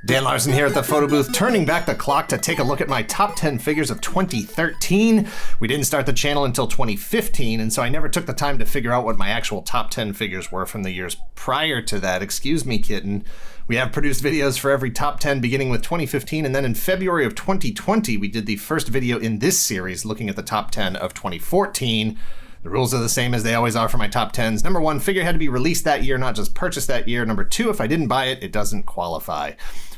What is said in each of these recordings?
Dan Larson here at the Photobooth, turning back the clock to take a look at my top 10 figures of 2013. We didn't start the channel until 2015, and so I never took the time to figure out what my actual top 10 figures were from the years prior to that. Excuse me, kitten. We have produced videos for every top 10 beginning with 2015, and then in February of 2020, we did the first video in this series looking at the top 10 of 2014. The rules are the same as they always are for my top 10s. Number one, figure had to be released that year, not just purchased that year. Number two, if I didn't buy it, it doesn't qualify.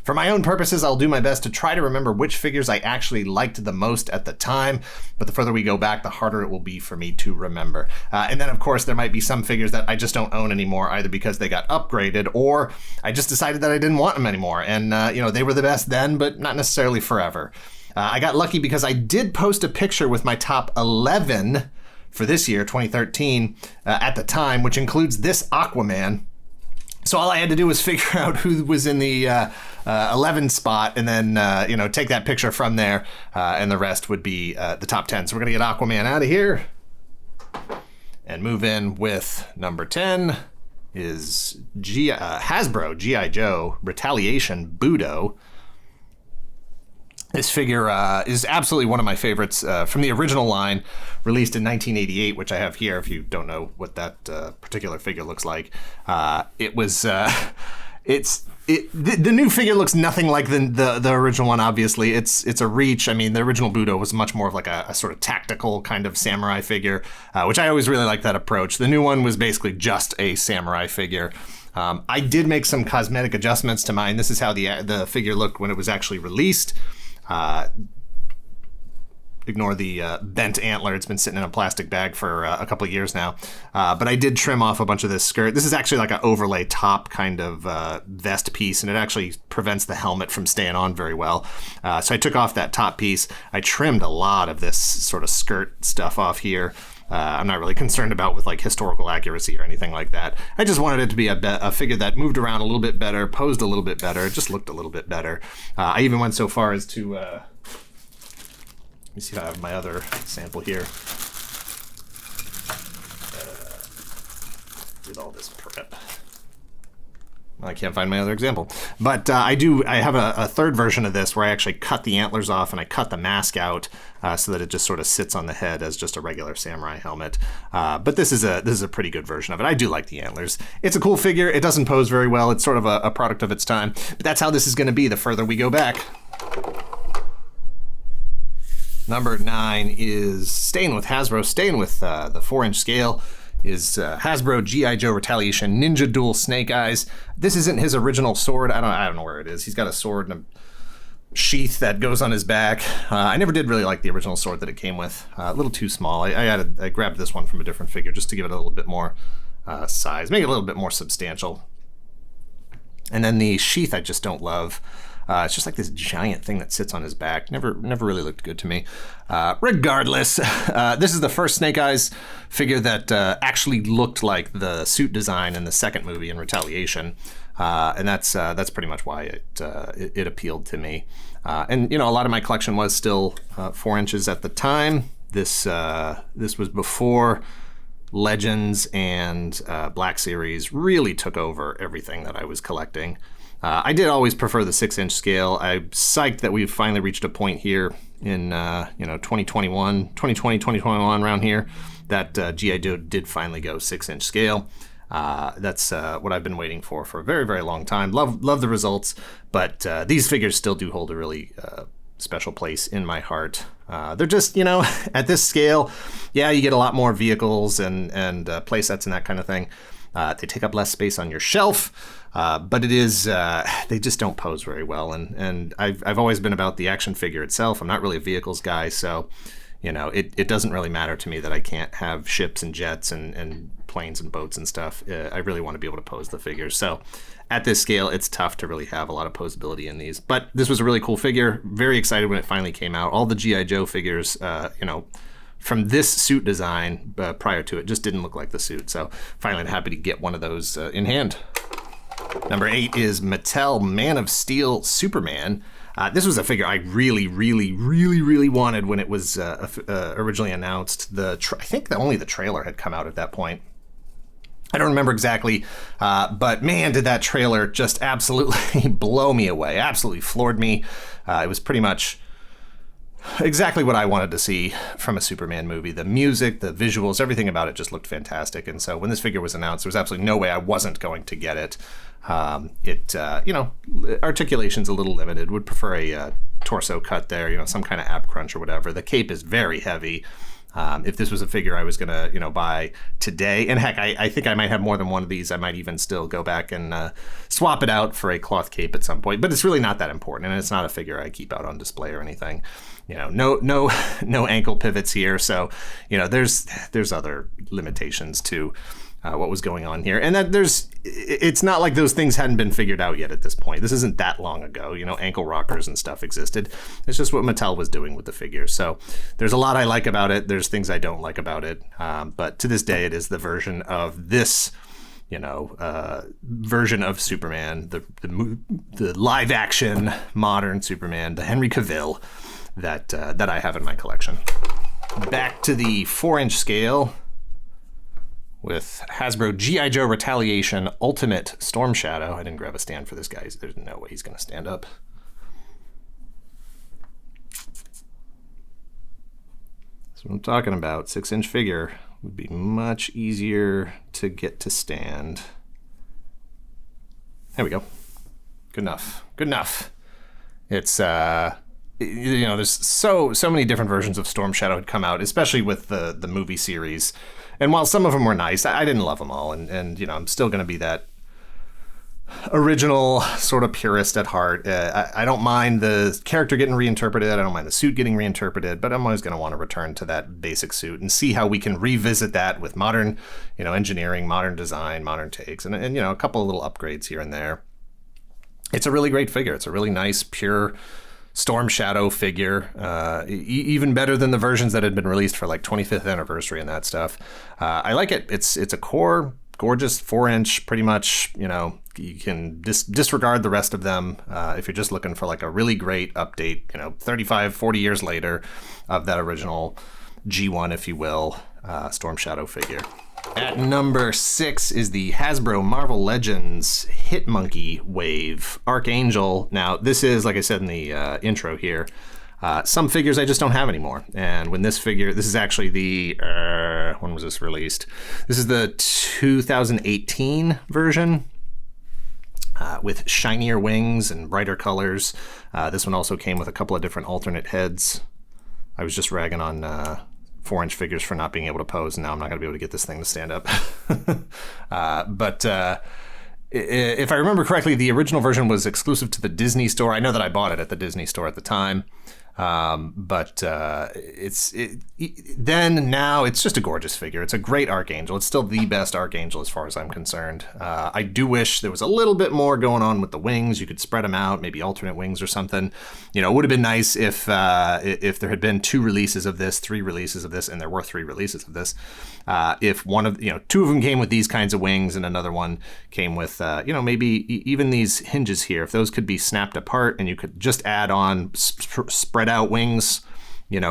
For my own purposes, I'll do my best to try to remember which figures I actually liked the most at the time, but the further we go back, the harder it will be for me to remember. And then, of course, there might be some figures that I just don't own anymore, either because they got upgraded or I just decided that I didn't want them anymore. And, they were the best then, but not necessarily forever. I got lucky because I did post a picture with my top 11 for this year, 2013, at the time, which includes this Aquaman. So all I had to do was figure out who was in the 11 spot and then, take that picture from there, and the rest would be the top 10. So we're going to get Aquaman out of here and move in with number 10 is Hasbro G.I. Joe Retaliation Budo. This figure is absolutely one of my favorites from the original line, released in 1988, which I have here. If you don't know what that particular figure looks like, the new figure looks nothing like the original one. Obviously, it's a reach. I mean, the original Budo was much more of like a sort of tactical kind of samurai figure, which I always really liked that approach. The new one was basically just a samurai figure. I did make some cosmetic adjustments to mine. This is how the figure looked when it was actually released. Ignore the bent antler. It's been sitting in a plastic bag for a couple of years now. But I did trim off a bunch of this skirt. This is actually like an overlay top kind of vest piece, and it actually prevents the helmet from staying on very well. So I took off that top piece. I trimmed a lot of this sort of skirt stuff off here. I'm not really concerned about with like historical accuracy or anything like that. I just wanted it to be a figure that moved around a little bit better, posed a little bit better, just looked a little bit better. I even went so far as to, let me see if I have my other sample here. Did all this prep. I can't find my other example. But I have a third version of this where I actually cut the antlers off and I cut the mask out so that it just sort of sits on the head as just a regular samurai helmet. But this is a pretty good version of it. I do like the antlers. It's a cool figure. It doesn't pose very well. It's sort of a product of its time. But that's how this is going to be the further we go back. Number 9 is staying with Hasbro, staying with the 4-inch scale. Is Hasbro G.I. Joe Retaliation Ninja Duel Snake Eyes. This isn't his original sword. I don't know where it is. He's got a sword and a sheath that goes on his back. I never did really like the original sword that it came with. A little too small. I grabbed this one from a different figure just to give it a little bit more size, make it a little bit more substantial. And then the sheath I just don't love. It's just like this giant thing that sits on his back. Never really looked good to me. Regardless, this is the first Snake Eyes figure that actually looked like the suit design in the second movie in Retaliation, and that's pretty much why it appealed to me. And a lot of my collection was still 4 inches at the time. This was before Legends and Black Series really took over everything that I was collecting. I did always prefer the 6-inch scale. I'm psyched that we've finally reached a point here in 2020, 2021, around here, that G.I. Joe did finally go 6-inch scale. That's what I've been waiting for a very, very long time. Love the results, but these figures still do hold a really special place in my heart. They're just, at this scale, yeah, you get a lot more vehicles and play sets and that kind of thing. They take up less space on your shelf. But it is, they just don't pose very well. And I've always been about the action figure itself. I'm not really a vehicles guy, so, it doesn't really matter to me that I can't have ships and jets and planes and boats and stuff. I really want to be able to pose the figures. So at this scale, it's tough to really have a lot of posability in these. But this was a really cool figure. Very excited when it finally came out. All the G.I. Joe figures, from this suit design prior to it just didn't look like the suit. So finally, I'm happy to get one of those in hand. Number 8 is Mattel Man of Steel Superman. This was a figure I really wanted when it was originally announced. I think that only the trailer had come out at that point. I don't remember exactly, but man, did that trailer just absolutely blow me away. Absolutely floored me. It was pretty much exactly what I wanted to see from a Superman movie. The music, the visuals, everything about it just looked fantastic. And so when this figure was announced, there was absolutely no way I wasn't going to get it. Articulation's a little limited. Would prefer a torso cut there, some kind of ab crunch or whatever. The cape is very heavy. If this was a figure I was going to, buy today, and heck, I think I might have more than one of these. I might even still go back and swap it out for a cloth cape at some point, but it's really not that important, and it's not a figure I keep out on display or anything. No ankle pivots here, so, there's other limitations to what was going on here. And that it's not like those things hadn't been figured out yet at this point. This isn't that long ago, ankle rockers and stuff existed. It's just what Mattel was doing with the figure. So there's a lot I like about it. There's things I don't like about it. But to this day, it is the version of this, version of Superman, the live action modern Superman, the Henry Cavill that I have in my collection. Back to the 4-inch scale with Hasbro G.I. Joe Retaliation Ultimate Storm Shadow. I didn't grab a stand for this guy. There's no way he's going to stand up. That's what I'm talking about. 6-inch figure would be much easier to get to stand. There we go. Good enough. Good enough. It's there's so many different versions of Storm Shadow had come out, especially with the movie series. And while some of them were nice, I didn't love them all. And I'm still going to be that original sort of purist at heart. I don't mind the character getting reinterpreted. I don't mind the suit getting reinterpreted, but I'm always going to want to return to that basic suit and see how we can revisit that with modern, engineering, modern design, modern takes, and a couple of little upgrades here and there. It's a really great figure. It's a really nice, pure Storm Shadow figure, even better than the versions that had been released for like 25th anniversary and that stuff. I like it. It's a core, gorgeous 4-inch, pretty much, you can disregard the rest of them if you're just looking for like a really great update, 35, 40 years later of that original G1, if you will, Storm Shadow figure. At number 6 is the Hasbro Marvel Legends Hitmonkey Wave Archangel. Now, this is, like I said in the intro here, some figures I just don't have anymore. And when this is actually the, when was this released? This is the 2018 version with shinier wings and brighter colors. This one also came with a couple of different alternate heads. I was just ragging on 4-inch figures for not being able to pose, and now I'm not going to be able to get this thing to stand up. But if I remember correctly, the original version was exclusive to the Disney store. I know that I bought it at the Disney store at the time. Now it's just a gorgeous figure. It's a great Archangel. It's still the best Archangel as far as I'm concerned. I do wish there was a little bit more going on with the wings. You could spread them out, maybe alternate wings or something. It would have been nice if there had been 2 releases of this, 3 releases of this, and there were 3 releases of this. If one of 2 of them came with these kinds of wings and another one came with maybe even these hinges here, if those could be snapped apart and you could just add on spread out wings,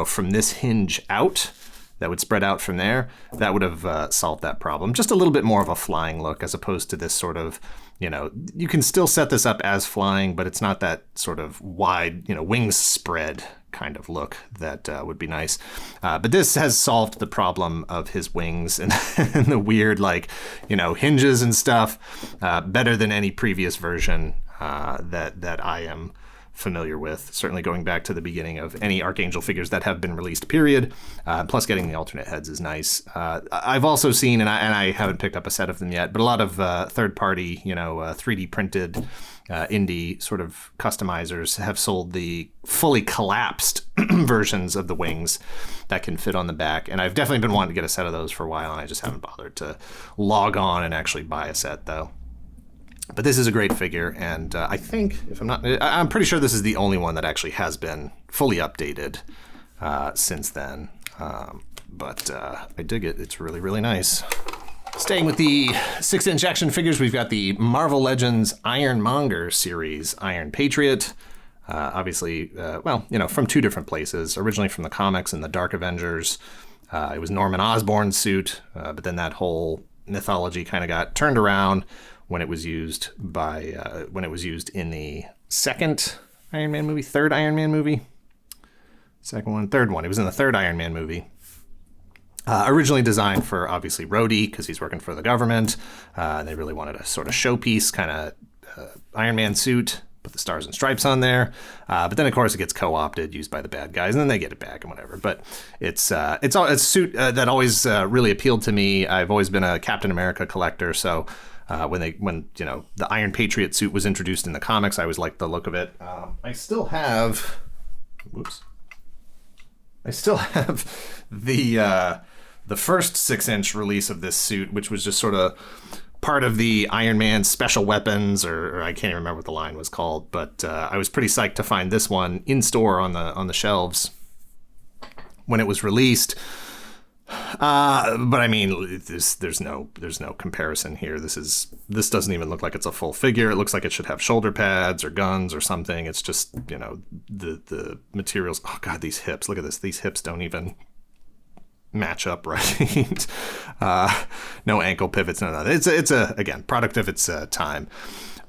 from this hinge out, that would spread out from there, that would have solved that problem. Just a little bit more of a flying look as opposed to this sort of, you can still set this up as flying, but it's not that sort of wide, wings spread kind of look that would be nice. But this has solved the problem of his wings and, and the weird, hinges and stuff better than any previous version that I am familiar with, certainly going back to the beginning of any Archangel figures that have been released, period. Plus getting the alternate heads is nice. I've also seen, and I haven't picked up a set of them yet, but a lot of third-party, 3D printed indie sort of customizers have sold the fully collapsed versions of the wings that can fit on the back. And I've definitely been wanting to get a set of those for a while, and I just haven't bothered to log on and actually buy a set, though. But this is a great figure, and I think, I'm pretty sure this is the only one that actually has been fully updated since then. But I dig it. It's really, really nice. Staying with the 6-inch action figures, we've got the Marvel Legends Ironmonger series, Iron Patriot. Obviously, from 2 different places. Originally from the comics and the Dark Avengers. It was Norman Osborn's suit, but then that whole mythology kind of got turned around when it was used in the second Iron Man movie, third Iron Man movie, third one. It was in the third Iron Man movie. Originally designed for, obviously, Rhodey, because he's working for the government. They really wanted a sort of showpiece kind of Iron Man suit, put the stars and stripes on there. But then, of course, it gets co-opted, used by the bad guys, and then they get it back and whatever. But it's a suit that always really appealed to me. I've always been a Captain America collector, so when the Iron Patriot suit was introduced in the comics, I always liked the look of it. I still have the first 6-inch release of this suit, which was just sort of part of the Iron Man special weapons, or I can't even remember what the line was called, but I was pretty psyched to find this one in store on the shelves when it was released. But I mean, there's no comparison here. This doesn't even look like it's a full figure. It looks like it should have shoulder pads or guns or something. It's just, the materials. Oh God, these hips! Look at this. These hips don't even match up right. No ankle pivots, none of that. It's a again product of its time,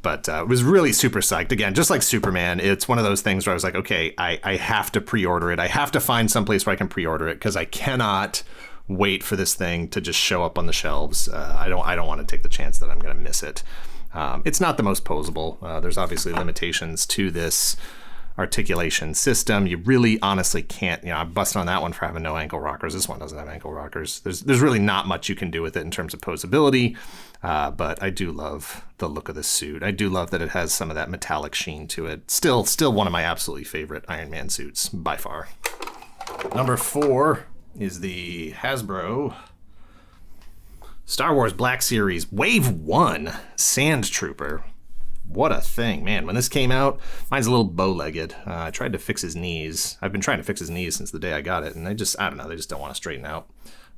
but it was really super psyched. Again, just like Superman, it's one of those things where I was like, okay, I have to pre-order it. I have to find someplace where I can pre-order it because I cannot wait for this thing to just show up on the shelves. I don't want to take the chance that I'm going to miss it. It's not the most posable. There's obviously limitations to this articulation system. You really honestly can't, I'm busting on that one for having no ankle rockers. This one doesn't have ankle rockers. There's really not much you can do with it in terms of posability, but I do love the look of this suit. I do love that it has some of that metallic sheen to it. Still one of my absolutely favorite Iron Man suits by far. Number 4 is the Hasbro Star Wars Black Series Wave 1 Sand Trooper. What a thing, man. When this came out, mine's a little bow-legged. I tried to fix his knees. I've been trying to fix his knees since the day I got it, and I don't know, they just don't want to straighten out.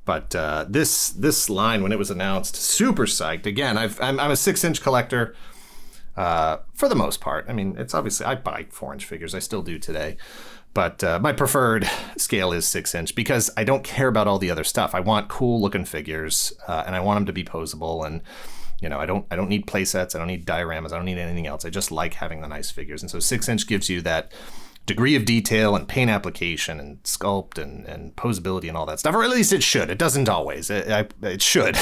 But this line, when it was announced, super psyched. Again, I'm a 6-inch collector for the most part. I mean, it's obviously, I buy 4-inch figures. I still do today. But my preferred scale is 6-inch because I don't care about all the other stuff. I want cool-looking figures, and I want them to be posable, and I don't need play sets. I don't need dioramas. I don't need anything else. I just like having the nice figures. And so 6-inch gives you that degree of detail and paint application and sculpt and posability and all that stuff. Or at least it should. It doesn't always. It should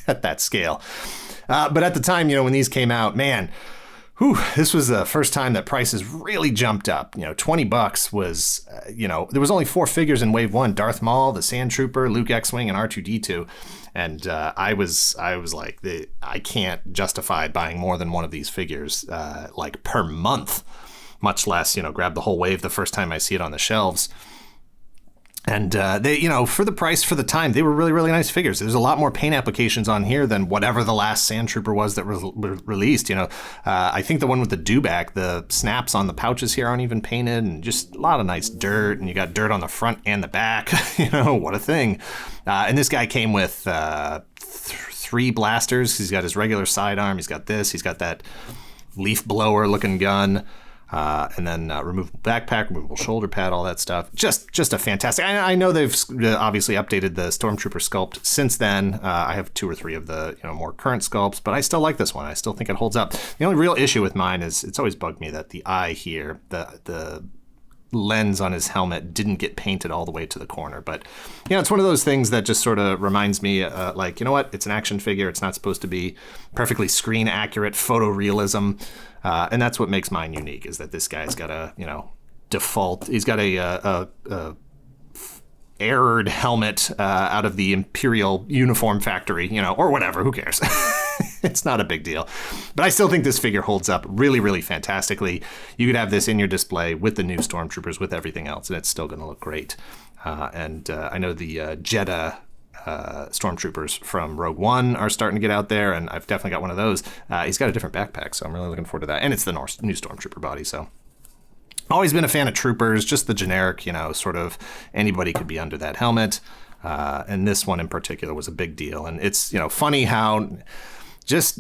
at that scale. But at the time, when these came out, man, this was the first time that prices really jumped up. $20 was, there was only 4 figures in Wave 1, Darth Maul, the Sand Trooper, Luke X-Wing, and R2-D2. And I was like, I can't justify buying more than one of these figures like per month, much less, grab the whole wave the first time I see it on the shelves. And they, for the price, for the time, they were really, really nice figures. There's a lot more paint applications on here than whatever the last Sand Trooper was that was released. I think the one with the dewback, the snaps on the pouches here aren't even painted, and just a lot of nice dirt. And you got dirt on the front and the back. What a thing. And this guy came with 3 blasters. He's got his regular sidearm. He's got this. He's got that leaf blower looking gun. And then removable backpack, removable shoulder pad, all that stuff. Just a fantastic. I know they've obviously updated the Stormtrooper sculpt since then. I have 2 or 3 of the more current sculpts, but I still like this one. I still think it holds up. The only real issue with mine is it's always bugged me that the eye here, the lens on his helmet didn't get painted all the way to the corner. But it's one of those things that just sort of reminds me like, what, it's an action figure. It's not supposed to be perfectly screen accurate photorealism. And that's what makes mine unique, is that this guy's got a default, he's got a errored helmet out of the Imperial uniform factory, or whatever, who cares? It's not a big deal. But I still think this figure holds up really, really fantastically. You could have this in your display with the new Stormtroopers, with everything else, and it's still going to look great. And I know the Jeddah Stormtroopers from Rogue One are starting to get out there, and I've definitely got one of those. He's got a different backpack, so I'm really looking forward to that. And it's the new Stormtrooper body, so. Always been a fan of troopers, just the generic, sort of anybody could be under that helmet. And this one in particular was a big deal. And it's, funny how just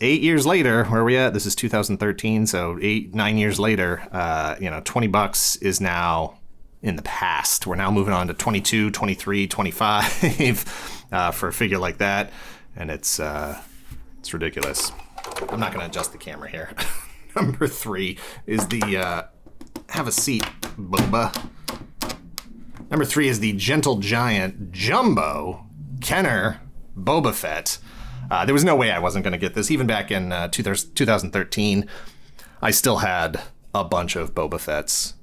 8 years later, where are we at? This is 2013, so 9 years later, $20 is now in the past. We're now moving on to 22, 23, 25 for a figure like that, and it's ridiculous. I'm not going to adjust the camera here. Number 3 is the have a seat, Boba. Number 3 is the Gentle Giant Jumbo Kenner Boba Fett. There was no way I wasn't going to get this. Even back in 2013, I still had a bunch of Boba Fetts.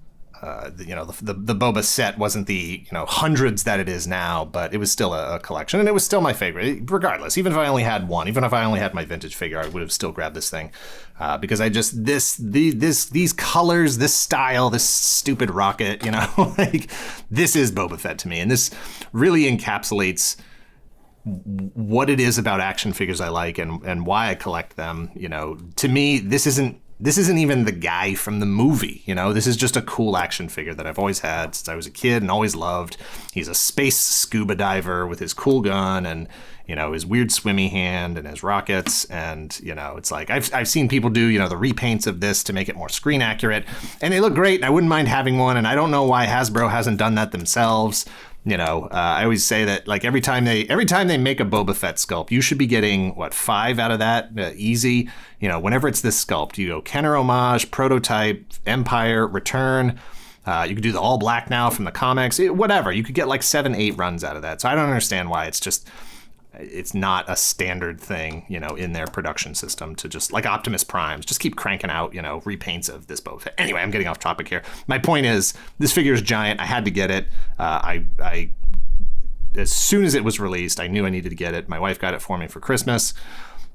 The Boba set wasn't the hundreds that it is now, but it was still a collection, and it was still my favorite. Regardless, even if I only had one, even if I only had my vintage figure, I would have still grabbed this thing because I just these colors, this style, this stupid rocket, like this is Boba Fett to me, and this really encapsulates what it is about action figures I like and why I collect them. To me, this isn't even the guy from the movie, This is just a cool action figure that I've always had since I was a kid and always loved. He's a space scuba diver with his cool gun and, his weird swimmy hand and his rockets. And, it's like I've seen people do, the repaints of this to make it more screen accurate. And they look great. And I wouldn't mind having one. And I don't know why Hasbro hasn't done that themselves. I always say that like every time they make a Boba Fett sculpt, you should be getting 5 out of that easy. Whenever it's this sculpt, you go Kenner homage, prototype, Empire, Return. You could do the all black now from the comics, whatever. You could get like 7, 8 runs out of that. So I don't understand why it's not a standard thing, in their production system to just like Optimus Primes, just keep cranking out, repaints of this Boba Fett. Anyway, I'm getting off topic here. My point is, this figure is giant. I had to get it. I as soon as it was released, I knew I needed to get it. My wife got it for me for Christmas.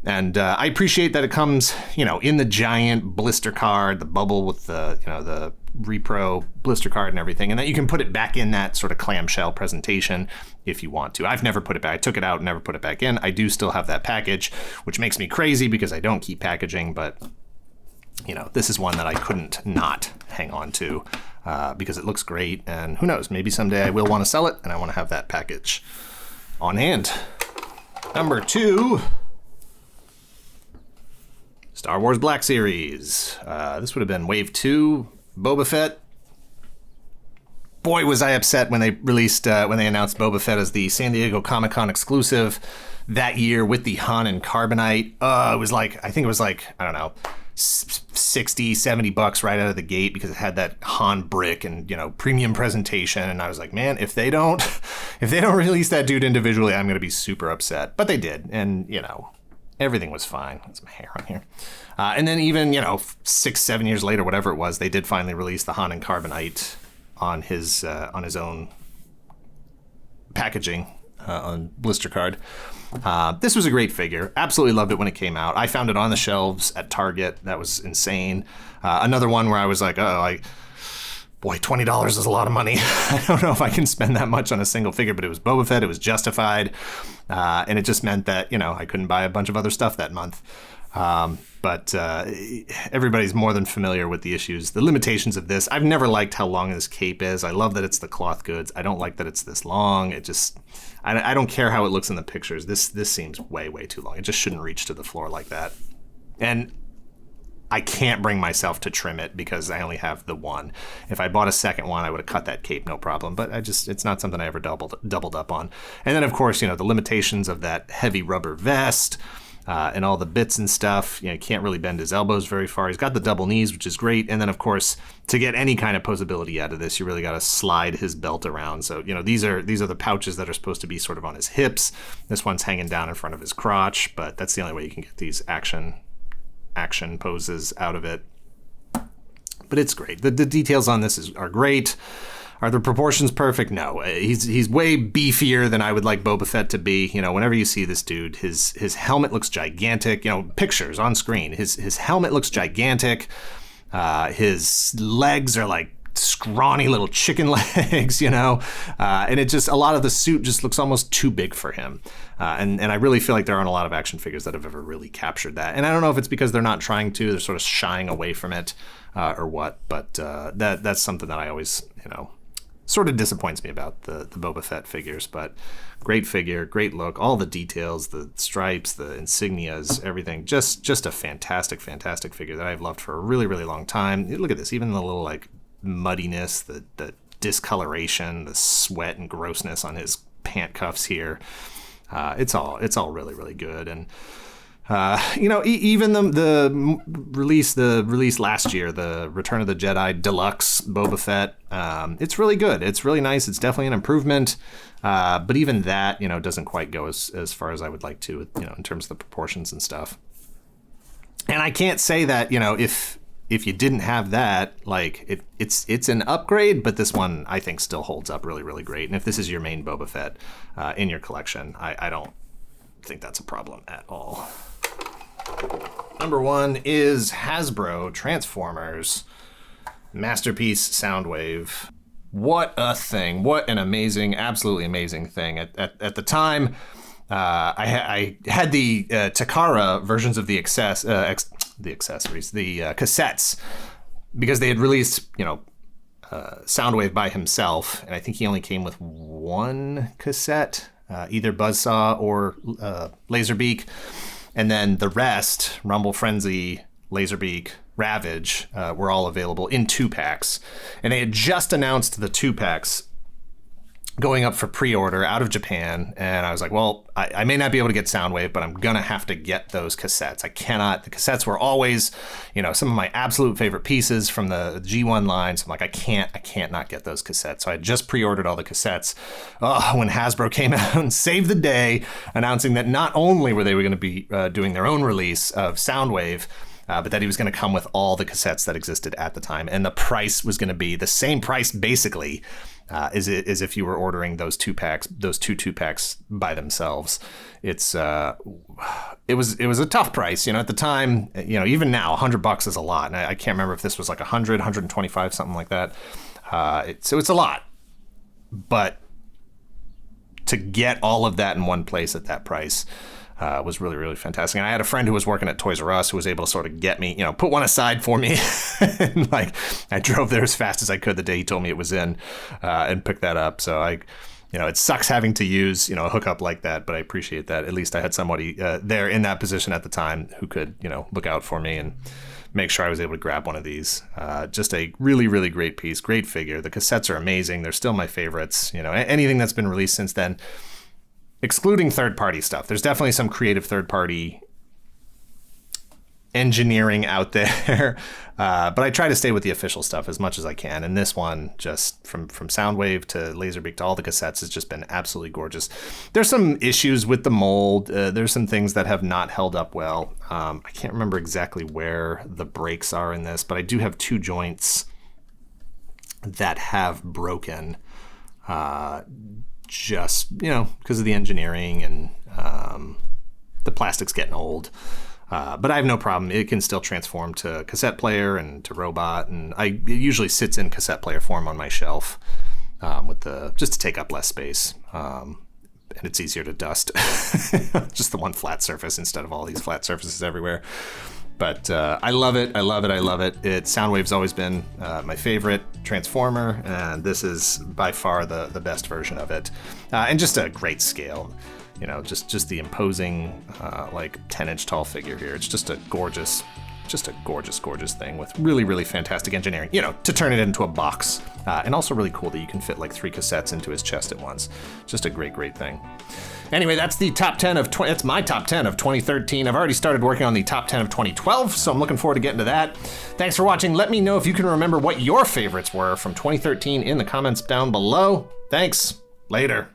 And I appreciate that it comes, in the giant blister card, the bubble with the, the repro blister card and everything, and that you can put it back in that sort of clamshell presentation if you want to. I've never put it back. I took it out and never put it back in. I do still have that package, which makes me crazy because I don't keep packaging, but this is one that I couldn't not hang on to because it looks great, and who knows, maybe someday I will want to sell it and I want to have that package on hand. Number 2, Star Wars Black Series. This would have been Wave 2, Boba Fett. Boy, was I upset when they announced Boba Fett as the San Diego Comic-Con exclusive that year with the Han and Carbonite. I think it was like, I don't know, $60, $70 right out of the gate because it had that Han brick and, premium presentation. And I was like, man, if they don't release that dude individually, I'm going to be super upset. But they did. And, everything was fine. That's my hair on here. And then even, 6, 7 years later, whatever it was, they did finally release the Han and Carbonite on his own packaging on blister card. This was a great figure. Absolutely loved it when it came out. I found it on the shelves at Target. That was insane. Another one where I was like, boy, $20 is a lot of money. I don't know if I can spend that much on a single figure, but it was Boba Fett. It was justified. And it just meant that, I couldn't buy a bunch of other stuff that month. But everybody's more than familiar with the issues, the limitations of this. I've never liked how long this cape is. I love that it's the cloth goods. I don't like that it's this long. It just, I don't care how it looks in the pictures. This seems way, way too long. It just shouldn't reach to the floor like that. And I can't bring myself to trim it because I only have the one. If I bought a second one, I would have cut that cape, no problem. But it's not something I ever doubled up on. And then, of course, the limitations of that heavy rubber vest and all the bits and stuff. You can't really bend his elbows very far. He's got the double knees, which is great. And then, of course, to get any kind of posability out of this, you really got to slide his belt around. So, these are the pouches that are supposed to be sort of on his hips. This one's hanging down in front of his crotch, but that's the only way you can get these action poses out of it. But it's great. The details on this are great. Are the proportions perfect? No. He's way beefier than I would like Boba Fett to be. Whenever you see this dude, his helmet looks gigantic. Pictures on screen. His helmet looks gigantic. His legs are like scrawny little chicken legs, and it just, a lot of the suit just looks almost too big for him. And I really feel like there aren't a lot of action figures that have ever really captured that. And I don't know if it's because they're not trying to, they're sort of shying away from it or what, but that's something that I always, sort of disappoints me about the Boba Fett figures. But great figure, great look, all the details, the stripes, the insignias, everything, just a fantastic, fantastic figure that I've loved for a really, really long time. Look at this, even the little like muddiness, the discoloration, the sweat and grossness on his pant cuffs here. It's all really, really good. And even the release last year, the Return of the Jedi Deluxe Boba Fett, it's really good. It's really nice. It's definitely an improvement. But even that, doesn't quite go as far as I would like to, in terms of the proportions and stuff. And I can't say that, if you didn't have that, like it's an upgrade, but this one I think still holds up really, really great. And if this is your main Boba Fett in your collection, I don't think that's a problem at all. Number 1 is Hasbro Transformers Masterpiece Soundwave. What a thing. What an amazing, absolutely amazing thing. At the time, I had the Takara versions of the accessories, the cassettes, because they had released, Soundwave by himself, and I think he only came with one cassette, either Buzzsaw or Laserbeak, and then the rest, Rumble Frenzy, Laserbeak, Ravage, were all available in 2-packs, and they had just announced the 2-packs going up for pre-order out of Japan, and I was like, well, I may not be able to get Soundwave, but I'm gonna have to get those cassettes. I cannot. The cassettes were always, some of my absolute favorite pieces from the G1 line, so I'm like, I can't not get those cassettes. So I just pre-ordered all the cassettes. Oh, when Hasbro came out and saved the day, announcing that not only were they going to be doing their own release of Soundwave, but that he was going to come with all the cassettes that existed at the time, and the price was going to be the same price, basically, as if you were ordering those 2-packs, those two 2-packs by themselves. It was a tough price, at the time. Even now, $100 is a lot, and I can't remember if this was like 100, 125, something like that. So it's a lot, but to get all of that in one place at that price was really, really fantastic. And I had a friend who was working at Toys R Us who was able to sort of get me, put one aside for me. And I drove there as fast as I could the day he told me it was in, and picked that up. So it sucks having to use, a hookup like that, but I appreciate that. At least I had somebody there in that position at the time who could, look out for me and make sure I was able to grab one of these. Just a really, really great piece, great figure. The cassettes are amazing. They're still my favorites. Anything that's been released since then, excluding third-party stuff. There's definitely some creative third-party engineering out there, but I try to stay with the official stuff as much as I can. And this one, just from Soundwave to Laserbeak to all the cassettes, has just been absolutely gorgeous. There's some issues with the mold. There's some things that have not held up well. I can't remember exactly where the breaks are in this, but I do have 2 joints that have broken. Just, because of the engineering and the plastic's getting old. But I have no problem. It can still transform to cassette player and to robot, and it usually sits in cassette player form on my shelf just to take up less space. And it's easier to dust. Just the one flat surface instead of all these flat surfaces everywhere. But I love it. I love it. I love it. Soundwave's always been my favorite Transformer, and this is by far the best version of it. And just a great scale. Just the imposing 10-inch tall figure here. It's just a gorgeous, gorgeous thing with really, really fantastic engineering, to turn it into a box. And also really cool that you can fit 3 cassettes into his chest at once. Just a great, great thing. Anyway, that's the top 10 of that's my top 10 of 2013. I've already started working on the top 10 of 2012, so I'm looking forward to getting to that. Thanks for watching. Let me know if you can remember what your favorites were from 2013 in the comments down below. Thanks. Later.